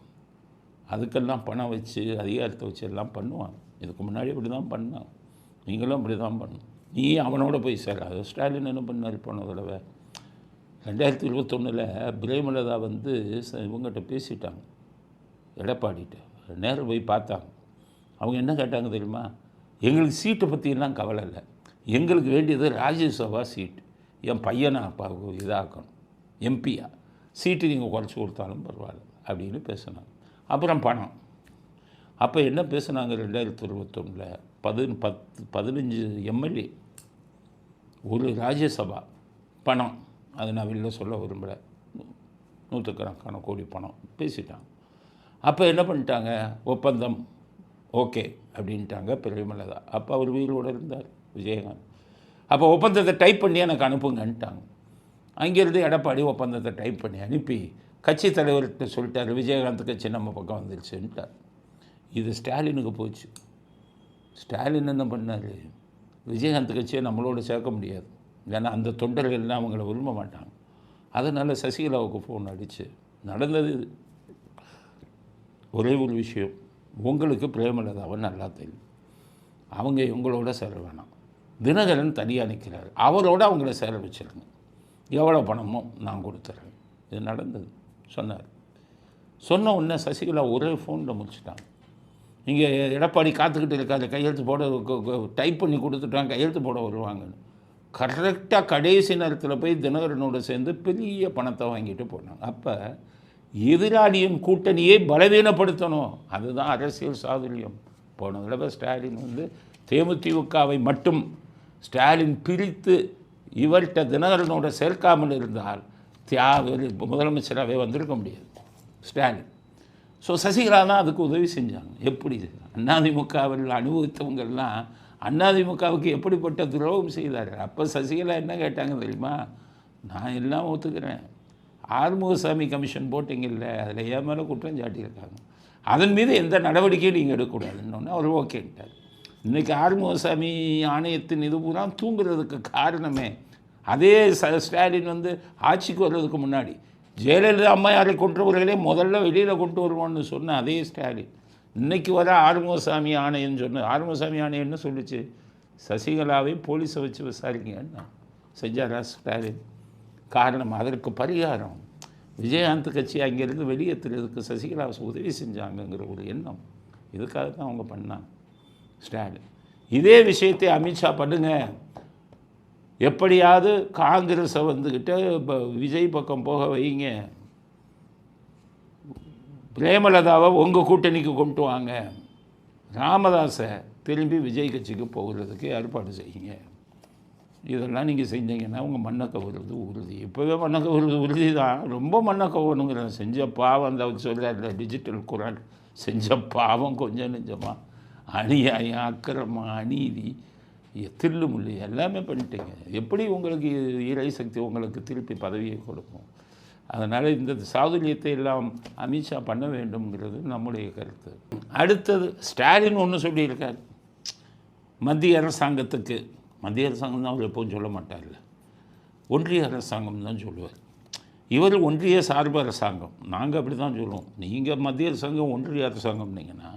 அதுக்கெல்லாம் பணம் வச்சு அதிகாரத்தை வச்சு எல்லாம் பண்ணுவாங்க. இதுக்கு முன்னாடி இப்படி தான் பண்ணான், நீங்களும் அப்படி தான் பண்ணணும். நீ அவனோட போய் சேராது. ஸ்டாலின் என்ன பண்ணார் போன தடவை 2021 பிரேமலதா வந்து இவங்ககிட்ட பேசிட்டாங்க, எடப்பாடிட்ட நேரில் போய் பார்த்தாங்க. அவங்க என்ன கேட்டாங்க தெரியுமா, எங்களுக்கு சீட்டை பற்றியெல்லாம் கவலை இல்லை, எங்களுக்கு வேண்டியது ராஜ்யசபா சீட்டு, என் பையனை அப்பா இதாக்கணும், எம்பியா சீட்டு நீங்கள் குறைச்சி கொடுத்தாலும் பரவாயில்ல அப்படின்னு பேசினாங்க. அப்புறம் பணம். அப்போ என்ன பேசுனாங்க 2021 15 எம்எல்ஏ, ஒரு ராஜ்யசபா பணம். அது நான் வெளில சொல்ல விரும்பலை, 100கணக்கான கோடி பணம் பேசிட்டாங்க. அப்போ என்ன பண்ணிட்டாங்க, ஒப்பந்தம் ஓகே அப்படின்ட்டாங்க பிரேமலதா. அப்போ அவர் உயிரோடு இருந்தார் விஜயகாந்த். அப்போ ஒப்பந்தத்தை டைப் பண்ணி எனக்கு அனுப்புங்கன்ட்டாங்க. அங்கேருந்து எடப்பாடி ஒப்பந்தத்தை டைப் பண்ணி அனுப்பி கட்சி தலைவர்கிட்ட சொல்லிட்டார், விஜயகாந்த் கட்சி நம்ம பக்கம் வந்துருச்சுன்ட்டார். இது ஸ்டாலினுக்கு போச்சு. ஸ்டாலின் என்ன பண்ணார், விஜயகாந்த் கட்சியை நம்மளோட சேர்க்க முடியாது, ஏன்னா அந்த தொண்டர்கள்லாம் அவங்கள விரும்ப மாட்டாங்க. அதனால் சசிகலாவுக்கு ஃபோன் அடித்து நடந்தது இது. ஒரே ஒரு விஷயம், உங்களுக்கு பிரேமலதாவை நல்லா தெரியும், அவங்க இவங்களோட சேர வேணாம், தினகரன் தனியாக நிற்கிறார், அவரோட அவங்கள சேர வச்சுருங்க, எவ்வளோ பணமோ நான் கொடுத்துட்றேன். இது நடந்தது சொன்னார். சொன்ன உடனே சசிகலா ஒரே ஃபோனில் முடிச்சுட்டாங்க. இங்கே எடப்பாடி காத்துக்கிட்டு இருக்காரு, கையெழுத்து போட டைப் பண்ணி கொடுத்துட்டாங்க, கையெழுத்து போட வருவாங்கன்னு. கரெக்டாக கடைசி நேரத்தில் போய் தினகரனோட சேர்ந்து பெரிய பணத்தை வாங்கிட்டு போனாங்க. அப்போ எதிராளியின் கூட்டணியை பலவீனப்படுத்தணும், அதுதான் அரசியல் சாதுரியம். போன தடவை ஸ்டாலின் வந்து தேமுதிகவை மட்டும் ஸ்டாலின் பிரித்து இவர்கிட்ட தினகரனோட சேர்க்காமல் இருந்தால் முதலமைச்சராகவே வந்திருக்க முடியாது ஸ்டாலின். ஸோ சசிகலா தான் அதுக்கு உதவி செஞ்சாங்க. எப்படி அதிமுகவில் அனுபவித்தவங்கள்லாம் அதிமுகவுக்கு எப்படிப்பட்ட துரோகம் செய்தார். அப்போ சசிகலா என்ன கேட்டாங்க தெரியுமா? நான் எல்லாம் ஒத்துக்கிறேன், ஆறுமுகசாமி கமிஷன் போட்டிங்கல்ல, அதில் என் மேலே குற்றம் சாட்டியிருக்காங்க, அதன் மீது எந்த நடவடிக்கையும் நீங்கள் எடுக்கக்கூடாதுன்னு அவர் ஓகேன்ட்டார். இன்றைக்கி ஆறுமுகசாமி ஆணையத்தின் இது பூரா தூங்குறதுக்கு காரணமே அதே ஸ்டாலின் வந்து ஆட்சிக்கு வர்றதுக்கு முன்னாடி ஜெயலலிதா அம்மையாரை கொன்றவர்களே முதல்ல வெளியில் கொண்டு வருவோன்னு சொன்ன அதே ஸ்டாலின் இன்றைக்கி வர ஆறுமுகசாமி ஆணையம்னு சொன்ன ஆறுமுகசாமி ஆணையம்னு சொல்லிச்சு சசிகலாவை போலீஸை வச்சு விசாரிங்கன்னு செஞ்சாரா ஸ்டாலின். காரணம் அதற்கு பரிகாரம் விஜயகாந்த் கட்சி அங்கேருந்து வெளியேற்றுறதுக்கு சசிகலா உதவி செஞ்சாங்கங்கிற ஒரு எண்ணம், இதுக்காக தான் அவங்க பண்ணாங்க ஸ்டாலின். இதே விஷயத்தை அமித்ஷா பண்ணுங்க, எப்படியாவது காங்கிரஸை வந்துக்கிட்டு விஜய் பக்கம் போக வைங்க, பிரேமலதாவை உங்கள் கூட்டணிக்கு கொண்டு வாங்க, ராமதாஸை திரும்பி விஜய் கட்சிக்கு போகிறதுக்கு ஏற்பாடு செய்யுங்க. இதெல்லாம் நீங்கள் செஞ்சீங்கன்னா உங்கள் மண்ணை கவுறது உறுதி. இப்போவே மண்ணை கவுறது உறுதி தான், ரொம்ப மண்ணை கவனுங்கிற செஞ்ச பாவம் அந்த சொல்கிறார் டிஜிட்டல் குரல், செஞ்ச பாவம் கொஞ்சம் நெஞ்சமாக அநியாயம் அக்கிரமம் அநீதி தில்லு முள்ளு எல்லாமே பண்ணிட்டீங்க. எப்படி உங்களுக்கு இறை சக்தி உங்களுக்கு திருப்பி பதவியை கொடுக்கும்? அதனால் இந்த சாதுரியத்தை எல்லாம் அமித்ஷா பண்ண வேண்டும்ங்கிறது நம்முடைய கருத்து. அடுத்தது ஸ்டாலின் ஒன்று சொல்லியிருக்கார், மத்திய அரசாங்கத்துக்கு, மத்திய அரசாங்கம் தான் அவர் எப்போவும் சொல்ல மாட்டார்ல, ஒன்றிய அரசாங்கம் தான் சொல்லுவார். இவர் ஒன்றிய சார்பு அரசாங்கம், நாங்கள் அப்படி தான் சொல்லுவோம். நீங்கள் மத்திய அரசாங்கம் ஒன்றிய அரசாங்கம்னீங்கன்னா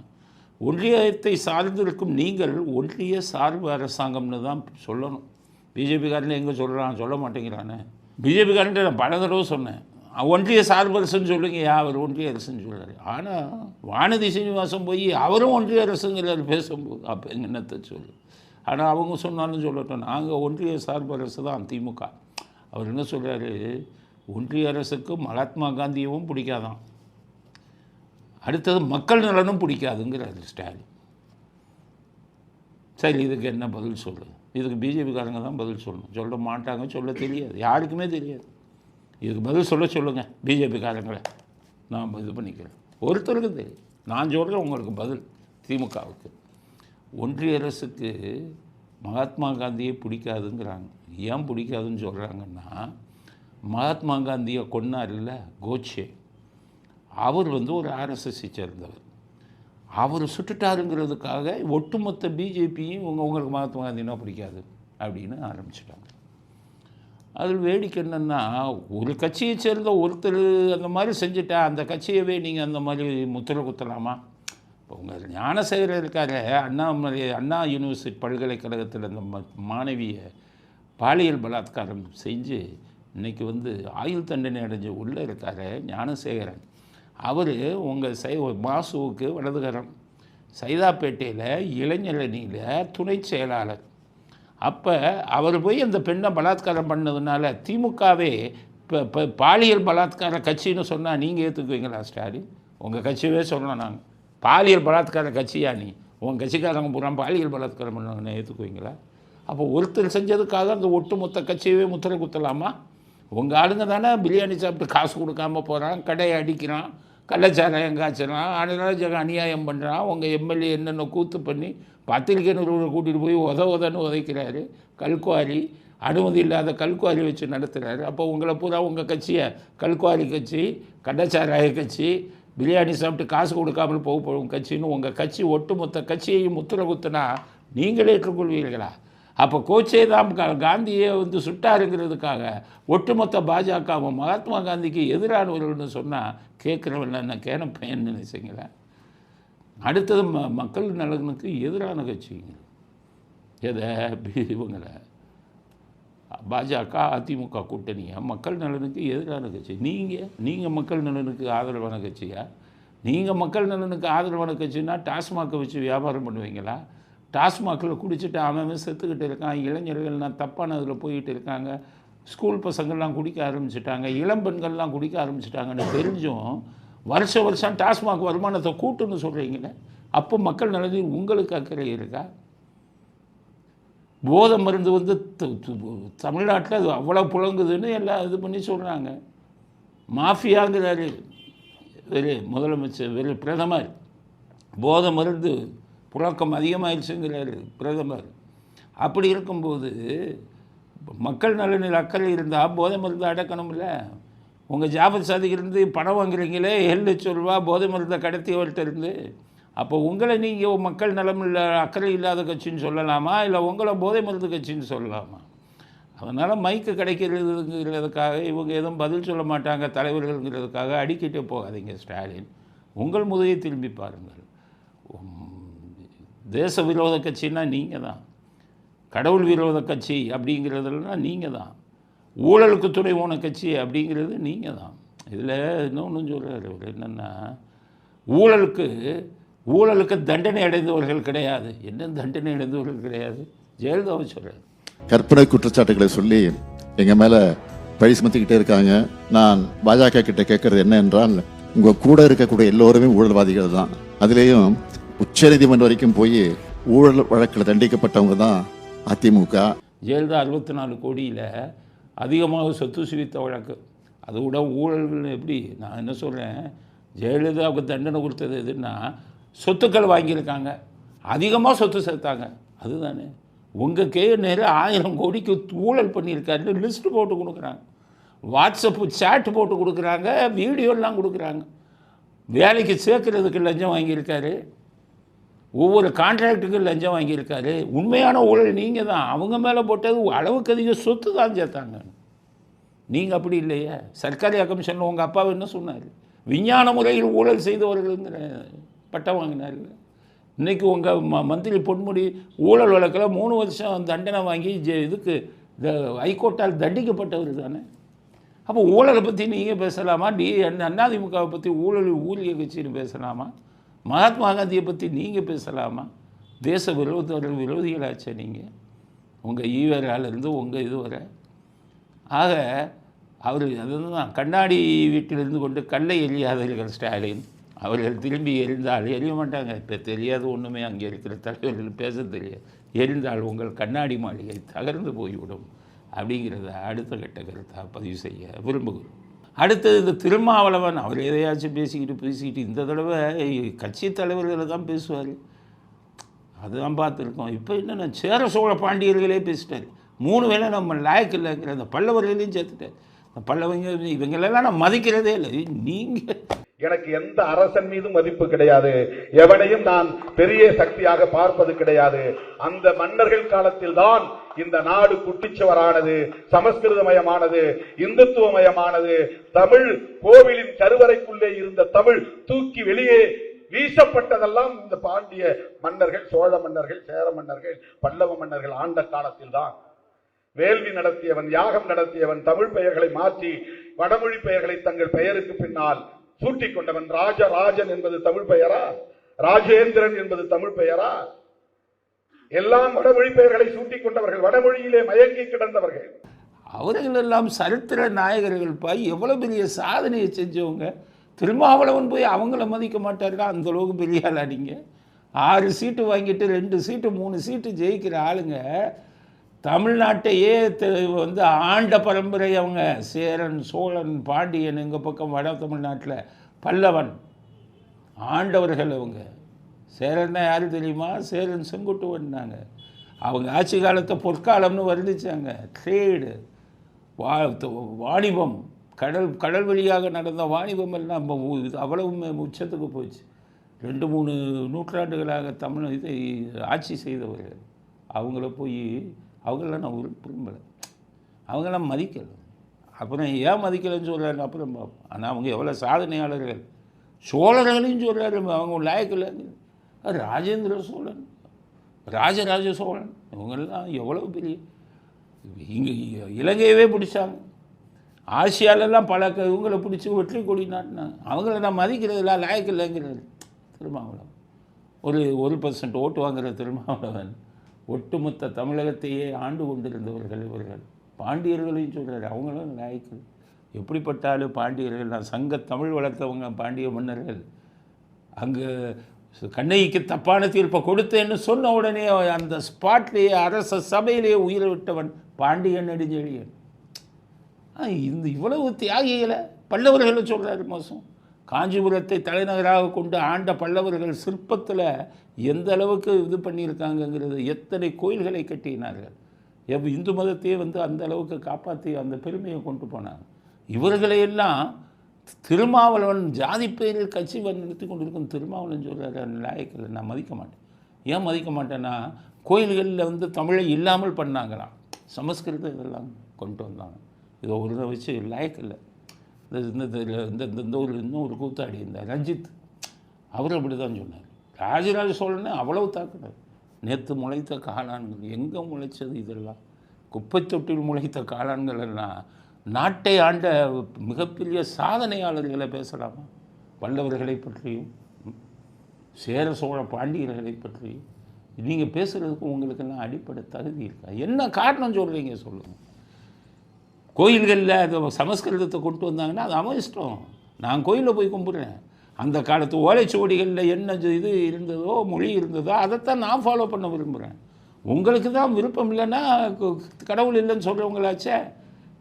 ஒன்றியத்தை சார்ந்திருக்கும் நீங்கள் ஒன்றிய சார்பு அரசாங்கம்னு தான் சொல்லணும். பிஜேபிக்காரன் எங்கே சொல்கிறான், சொல்ல மாட்டேங்கிறானே. பிஜேபிக்காரன்ட்டு நான் பல தடவை சொன்னேன், ஒன்றிய சார்பு அரசுன்னு சொல்லுங்க, அவர் ஒன்றிய அரசுன்னு சொல்கிறார். ஆனால் வானதி சீனிவாசன் போய் அவரும் ஒன்றிய அரசுங்கிறார் பேசும்போது, அப்போ என்னத்தை சொல்லு. ஆனால் அவங்க சொன்னாலும் சொல்லட்டும், நாங்கள் ஒன்றிய சார்பு அரசு தான் திமுக. அவர் என்ன சொல்கிறாரு, ஒன்றிய அரசுக்கு மகாத்மா காந்தியவும் பிடிக்காதான், அடுத்தது மக்கள் நலனும் பிடிக்காதுங்கிறாரு ஸ்டாலின். சரி, இதுக்கு என்ன பதில் சொல்லு? இதுக்கு பிஜேபிக்காரங்க தான் பதில் சொல்லணும். சொல்ல மாட்டாங்க, சொல்ல தெரியாது, யாருக்குமே தெரியாது. இதுக்கு பதில் சொல்லுங்கள் பிஜேபிக்காரங்களை, நான் இது பண்ணிக்கிறேன். ஒருத்தருக்கு தெரியும், நான் சொல்கிறேன் உங்களுக்கு பதில். திமுகவுக்கு ஒன்றிய அரசுக்கு மகாத்மா காந்தியை பிடிக்காதுங்கிறாங்க. ஏன் பிடிக்காதுன்னு சொல்கிறாங்கன்னா, மகாத்மா காந்தியை கொன்னார் இல்லை கோட்சே, அவர் வந்து ஒரு ஆர்எஸ்எஸ்ஸை சேர்ந்தவர், அவர் சுட்டுட்டாருங்கிறதுக்காக ஒட்டுமொத்த பிஜேபியும் உங்களுக்கு மகாத்மா காந்தினா பிடிக்காது அப்படின்னு ஆரம்பிச்சிட்டாங்க. அதில் வேடிக்கை என்னென்னா, ஒரு கட்சியை சேர்ந்த ஒருத்தர் அந்த மாதிரி செஞ்சுட்டா அந்த கட்சியவே நீங்கள் அந்த மாதிரி முத்திரை குத்தலாமா? இப்போ உங்கள் ஞானசேகரர் இருக்காரு, அண்ணா யூனிவர்சிட்டி பல்கலைக்கழகத்தில் அந்த மாணவியை பாலியல் பலாத்காரம் செஞ்சு இன்றைக்கி வந்து ஆயுள் தண்டனை அடைஞ்சு உள்ளே இருக்கார் ஞானசேகரன். அவர் உங்கள் மாசுவுக்கு வலதுகரம், சைதாப்பேட்டையில் இளைஞரணியில் துணை செயலாளர். அப்போ அவர் போய் அந்த பெண்ணை பலாத்காரம் பண்ணதுனால திமுகவே இப்போ பாலியல் பலாத்கார கட்சின்னு சொன்னால் நீங்கள் ஏற்றுக்குவீங்களா ஸ்டாலின்? உங்கள் கட்சியவே சொல்லணும், நாங்கள் பாலியல் பலாத்கார கட்சியா, நீ உங்கள் கட்சிக்காரங்க பூரா பாலியல் பலாத்காரம் பண்ணாங்கன்னு ஏற்றுக்குவீங்களா? அப்போ ஒருத்தர் செஞ்சதுக்காக அந்த ஒட்டுமொத்த கட்சியவே முத்திரை குத்தலாமா? உங்கள் ஆளுங்க தானே பிரியாணி சாப்பிட்டு காசு கொடுக்காமல் போகிறான், கடையை அடிக்கிறான், கள்ளச்சாராயம் காய்ச்சறான், அதனால அநியாயம் பண்ணுறான். உங்கள் எம்எல்ஏ என்னென்ன கூத்து பண்ணி பத்திரிக்கை நிறுவனம் கூட்டிகிட்டு போய் உதன்னு உதைக்கிறாரு, கல்குவாரி அனுமதி இல்லாத கல்குவாரி வச்சு நடத்துகிறாரு. அப்போ உங்களை பூரா உங்கள் கட்சியை கல்குவாரி கட்சி, கள்ளச்சாராய கட்சி, பிரியாணி சாப்பிட்டு காசு கொடுக்காமல் போகும் கட்சின்னு உங்கள் கட்சி ஒட்டுமொத்த கட்சியையும் முத்திரை குத்துனா நீங்களே ஏற்றுக்கொள்வீர்களா? அப்போ கோச்சே தான் காந்தியை வந்து சுட்டாருங்கிறதுக்காக ஒட்டுமொத்த பாஜகவும் மகாத்மா காந்திக்கு எதிரானவர்கள்னு சொன்னால் கேட்குறவன் என்ன கேனப்பையன் நினைச்சிங்களா? அடுத்தது மக்கள் நலனுக்கு எதிரான கட்சிங்க எதை இவங்களை பாஜக அதிமுக கூட்டணியா? மக்கள் நலனுக்கு எதிரான கட்சி நீங்கள் மக்கள் நலனுக்கு ஆதரவான கட்சியா? நீங்கள் மக்கள் நலனுக்கு ஆதரவான கட்சின்னா டாஸ்மாகை வச்சு வியாபாரம் பண்ணுவீங்களா? டாஸ்மாகில் குடிச்சிட்டு அவன் செத்துக்கிட்டு இருக்கான், இளைஞர்கள்லாம் தப்பானதில் போயிட்டு இருக்காங்க, ஸ்கூல் பசங்கள்லாம் குடிக்க ஆரம்பிச்சிட்டாங்க, இளம்பெண்கள்லாம் குடிக்க ஆரம்பிச்சிட்டாங்கன்னு தெரிஞ்சும் வருஷம் டாஸ்மாக் வருமானத்தை கூட்டுன்னு சொல்கிறீங்களே, அப்போ மக்கள் நலனில் உங்களுக்கு அக்கறை இருக்கா? போதை மருந்து வந்து தமிழ்நாட்டில் அது அவ்வளோ புழங்குதுன்னு எல்லாம் இது பண்ணி சொல்கிறாங்க. மாஃபியாங்கிறாரு முதலமைச்சர் பிரதமர், போதை மருந்து புழக்கம் அதிகமாகிடுச்சுங்கிறாரு பிரதமர். அப்படி இருக்கும்போது மக்கள் நலனில் அக்கறை இருந்தால் போதை மருந்து அடக்கணும்ல. உங்கள் ஜாபர் சாதிக்கிருந்து பணம் வாங்குறீங்களே 7 லட்சம் ரூபா போதை மருந்தை கடத்தியவர்கிட்ட இருந்து. அப்போ உங்களை நீங்கள் மக்கள் நலம் இல்லை அக்கறை இல்லாத கட்சின்னு சொல்லலாமா, இல்லை உங்களை போதை மருந்து கட்சின்னு சொல்லலாமா? அதனால் மைக்கு கிடைக்கிறதுங்கிறதுக்காக இவங்க எதுவும் பதில் சொல்ல மாட்டாங்க தலைவர்கள்ங்கிறதுக்காக அடிக்கிட்டே போகாதீங்க ஸ்டாலின். உங்கள் முதையை திரும்பி பாருங்கள். தேச விரோத கட்சின்னா நீங்கள் தான், கடவுள் விரோத கட்சி அப்படிங்கிறதுலாம் நீங்கள் தான், ஊழலுக்கு துணை போன கட்சி அப்படிங்கிறது நீங்கள் தான். இதில் இன்னொன்று சொல்கிறார் என்னென்னா, ஊழலுக்கு தண்டனை அடைந்தவர்கள் கிடையாது. என்ன தண்டனை அடைந்தவர்கள் கிடையாது? ஜெயலலிதாவை சொல்கிறார். கற்பனை குற்றச்சாட்டுகளை சொல்லி எங்கள் மேலே பழி சுமத்திக்கிட்டே இருக்காங்க. நான் பாஜக கிட்ட கேட்கறது என்ன என்றால், உங்கள் கூட இருக்கக்கூடிய எல்லோருமே ஊழல்வாதிகள் தான். அதுலேயும் உச்சநீதிமன்றம் வரைக்கும் போய் ஊழல் வழக்கில் தண்டிக்கப்பட்டவங்க தான் அதிமுக. ஜெயலலிதா 64 கோடியில் அதிகமாக சொத்து சுவித்த வழக்கு, அதை விட ஊழல்கள் எப்படி? நான் என்ன சொல்கிறேன், ஜெயலலிதாவுக்கு தண்டனை கொடுத்தது எதுன்னா சொத்துக்கள் வாங்கியிருக்காங்க, அதிகமாக சொத்து சேர்த்தாங்க, அதுதானே. உங்கள் நேரு 1000 கோடிக்கு ஊழல் பண்ணியிருக்காருன்னு லிஸ்ட்டு போட்டு கொடுக்குறாங்க, வாட்ஸ்அப்பு சேட்டு போட்டு கொடுக்குறாங்க, வீடியோலாம் கொடுக்குறாங்க. வேலைக்கு சேர்க்கறதுக்கு லஞ்சம் வாங்கியிருக்காரு, ஒவ்வொரு கான்ட்ராக்டுக்கும் லஞ்சம் வாங்கியிருக்காரு. உண்மையான ஊழல் நீங்கள் தான். அவங்க மேலே போட்டது அளவுக்கு அதிக சொத்து தான் சேர்த்தாங்க. நீங்கள் அப்படி இல்லையே. சர்க்காரி கமிஷனில் உங்கள் அப்பாவை என்ன சொன்னார்? விஞ்ஞான முறையில் ஊழல் செய்தவர்களுங்கிற பட்டம் வாங்கினார்கள். இன்றைக்கி உங்கள் மந்திரி பொன்முடி ஊழல் வழக்கில் 3 வருஷம் தண்டனை வாங்கி இதுக்கு ஹைகோர்ட்டால் தண்டிக்கப்பட்டவர் தானே. அப்போ ஊழலை பற்றி நீங்கள் பேசலாமா? அதிமுகவை பற்றி ஊழல் ஊழிய கட்சின்னு பேசலாமா? மகாத்மா காந்தியை பற்றி நீங்கள் பேசலாமா? தேச விரோதிகளாச்சே நீங்கள், உங்கள் ஈவராலேருந்து உங்கள் இது வரை. ஆக அவர் அதுதான் கண்ணாடி வீட்டிலிருந்து கொண்டு கல்லை எரியாதவர்கள் ஸ்டாலின். அவர்கள் திரும்பி எரிந்தால் எரிய மாட்டாங்க. இப்போ தெரியாது ஒன்றுமே, அங்கே இருக்கிற தலைவர்கள் பேச தெரியாது. எரிந்தால் உங்கள் கண்ணாடி மாளிகை தகர்ந்து போய்விடும் அப்படிங்கிறத அடுத்த கட்ட கருத்தாக பதிவு செய்ய விரும்புகிறோம். அடுத்தது இந்த திருமாவளவன், அவர் எதையாச்சும் பேசிக்கிட்டு இந்த தடவை கட்சி தலைவர்களை தான் பேசுவார், அதுதான் பார்த்துருக்கோம். இப்போ என்னென்ன சேர சோழ பாண்டியர்களே பேசிட்டார். 3 வேளை நம்ம லாயக்கு இல்லைங்கிற அந்த பல்லவர்களையும் சேர்த்துட்டார். அந்த பல்லவங்க இவங்களெல்லாம் நான் மதிக்கிறதே இல்லை. நீங்கள் எனக்கு எந்த அரசன் மீதும் மதிப்பு கிடையாது, எவனையும் நான் பெரிய சக்தியாக பார்ப்பது கிடையாது. அந்த மன்னர்கள் காலத்தில் தான் இந்த நாடு குட்டிச்சுவரானது, சமஸ்கிருதமயமானது, இந்துத்துவமயமானது. தமிழ் கோவிலின் கருவறைக்குள்ளே இருந்த தமிழ் தூக்கி வெளியே வீசப்பட்டதெல்லாம் இந்த பாண்டிய மன்னர்கள், சோழ மன்னர்கள், சேர மன்னர்கள், பல்லவ மன்னர்கள் ஆண்ட காலத்தில் தான். வேள்வி நடத்தியவன், யாகம் நடத்தியவன், தமிழ் பெயர்களை மாற்றி வடமொழி பெயர்களை தங்கள் பெயருக்கு பின்னால் சூட்டிக் கொண்டவன். ராஜராஜன் என்பது தமிழ் பெயரா? ராஜேந்திரன் என்பது தமிழ் பெயரா? எல்லாம் வடமொழி பெயர்களை சூட்டிக் கொண்டவர்கள், வடமொழியிலே மயங்கி கிடந்தவர்கள். அவர்கள் எல்லாம் சரித்திர நாயகர்கள் பாய், எவ்வளவு பெரிய சாதனையை செஞ்சவங்க. திருமாவளவன் போய் அவங்கள மதிக்க மாட்டாருக்கா? அந்த அளவுக்கு பெரிய ஆள் அடிங்க. 6 சீட்டு வாங்கிட்டு 2 சீட்டு 3 சீட்டு ஜெயிக்கிற ஆளுங்க. தமிழ்நாட்டையே வந்து ஆண்ட பரம்பரை அவங்க. சேரன், சோழன், பாண்டியன், எங்கள் பக்கம் வட தமிழ்நாட்டில் பல்லவன் ஆண்டவர்கள் அவங்க. சேரன்னா யார் தெரியுமா? சேரன் செங்குட்டுவன்னாங்க. அவங்க ஆட்சி காலத்தை பொற்காலம்னு வர்ணிச்சாங்க. ட்ரேடு, வாணிபம், கடல் வழியாக நடந்த வாணிபம் எல்லாம் அவ்வளவு உச்சத்துக்கு போச்சு. 2-3 நூற்றாண்டுகளாக தமிழ் இதை ஆட்சி செய்தவர்கள். அவங்கள போய் அவங்களெலாம் நான் விரும்பலை, அவங்களாம் மதிக்கலை. அப்புறம் ஏன் மதிக்கலைன்னு சொல்கிறாரு அப்புறம் பார்ப்போம். ஆனால் அவங்க எவ்வளோ சாதனையாளர்கள். சோழர்களையும் சொல்கிறாரு அவங்க லாயக்கில்லைங்க. ராஜேந்திர சோழன், ராஜராஜ சோழன், இவங்கெல்லாம் எவ்வளோ பெரிய இங்கே இலங்கையவே பிடிச்சாங்க. ஆசியாலெல்லாம் பல இவங்களை பிடிச்சி வெற்றி கொடி நாட்டினாங்க. அவங்கள நான் மதிக்கிறதில்ல, லாயக்கில்லைங்கிறது திருமாவளவன். ஒரு 1% ஓட்டு வாங்குகிற திருமாவளவன் ஒட்டுமொத்த தமிழகத்தையே ஆண்டு கொண்டிருந்தவர்கள் இவர்கள். பாண்டியர்களையும் சொல்கிறார், அவங்களும் நாயக்கர். எப்படிப்பட்டாலும் பாண்டியர்கள், நான் சங்க தமிழ் வளர்த்தவங்க பாண்டிய மன்னர்கள். அங்கே கண்ணகிக்கு தப்பான தீர்ப்பை கொடுத்தேன்னு சொன்ன உடனே அந்த ஸ்பாட்லேயே அரச சபையிலேயே உயிரை விட்டவன் பாண்டியன் நெடுஞ்செழியன். இந்த இவ்வளவு தியாகிகளை பல்லவர்களை சொல்கிறாரு மோசம். காஞ்சிபுரத்தை தலைநகராக கொண்டு ஆண்ட பல்லவர்கள் சிற்பத்தில் எந்த அளவுக்கு இது பண்ணியிருக்காங்கங்கிறது, எத்தனை கோயில்களை கட்டினார்கள், இந்து மதத்தையே அந்த அளவுக்கு காப்பாற்றி அந்த பெருமையை கொண்டு போனாங்க. இவர்களையெல்லாம் திருமாவளவன் ஜாதி பெயரில் கட்சி நடத்தி கொண்டிருக்கும் திருமாவளவன் சொல்கிறாரு நாயக்கில் நான் மதிக்க மாட்டேன். ஏன் மதிக்க மாட்டேன்னா, கோயில்களில் தமிழை இல்லாமல் பண்ணாங்களாம், சமஸ்கிருதம் இதெல்லாம் கொண்டு வந்தாங்க. இதை ஒரு இதை வச்சு லாயக்கில்லை. இன்னொரு கூத்தாடி இந்த ரஞ்சித், அவர் அப்படி தான் சொன்னார். ராஜராஜ சோழனை அவ்வளவு தாக்குனார். நேற்று முளைத்த காளான்கள் எங்கே முளைச்சது? இதெல்லாம் குப்பை தொட்டில் முளைத்த காளான்கள் எல்லாம் நாட்டை ஆண்ட மிகப்பெரிய சாதனையாளர்களை பேசலாமா? பல்லவர்களை பற்றியும் சேர சோழ பாண்டியர்களை பற்றியும் நீங்கள் பேசுகிறதுக்கு உங்களுக்கெல்லாம் அடிப்படை தகுதி இருக்கா? என்ன காரணம் சொல்கிறீங்க சொல்லுங்கள். கோயில்களில் அது சமஸ்கிருதத்தை கொண்டு வந்தாங்கன்னா அது அவன் இஷ்டம். நான் கோயிலில் போய் கும்பிட்றேன். அந்த காலத்து ஓலைச்சுவடிகளில் என்ன இது இருந்ததோ, மொழி இருந்ததோ, அதைத்தான் நான் ஃபாலோ பண்ண விரும்புகிறேன். உங்களுக்கு தான் விருப்பம் இல்லைன்னா கடவுள் இல்லைன்னு சொல்கிறவங்களாச்சே.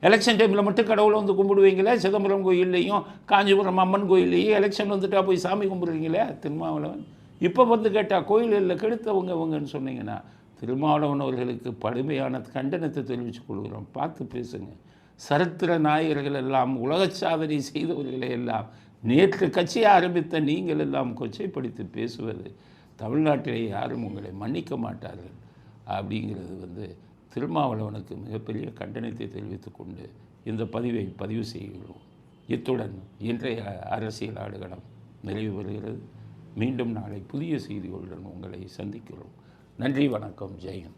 எலெக்ஷன் டைமில் மட்டும் கடவுளை கும்பிடுவீங்களே. சிதம்பரம் கோயில்லையும் காஞ்சிபுரம் அம்மன் கோயில்லையும் எலெக்ஷன் வந்துட்டால் போய் சாமி கும்பிடுறீங்களே திருமாவளவன். இப்போ கேட்டால் கோயில்களில் கெடுத்தவங்க இவங்கன்னு சொன்னீங்கன்னா, திருமாவளவன் அவர்களுக்கு கடுமையான கண்டனத்தை தெரிவித்துக் கொள்கிறோம். பார்த்து பேசுங்க. சரித்திர நாயகர்கள் எல்லாம், உலக சாதனை செய்தவர்களை எல்லாம், நேற்று கட்சியை ஆரம்பித்த நீங்கள் எல்லாம் கொச்சைப்படுத்தி பேசுவது தமிழ்நாட்டிலே யாரும் உங்களை மன்னிக்க மாட்டார்கள் அப்படிங்கிறது திருமாவளவனுக்கு மிகப்பெரிய கண்டனத்தை தெரிவித்துக் கொண்டு இந்த பதிவை பதிவு செய்கிறோம். இத்துடன் இன்றைய அரசியல் ஆடுகளம் நிறைவு பெறுகிறது. மீண்டும் நாளை புதிய செய்திகளுடன் உங்களை சந்திக்கிறோம். நன்றி, வணக்கம், ஜெயன்.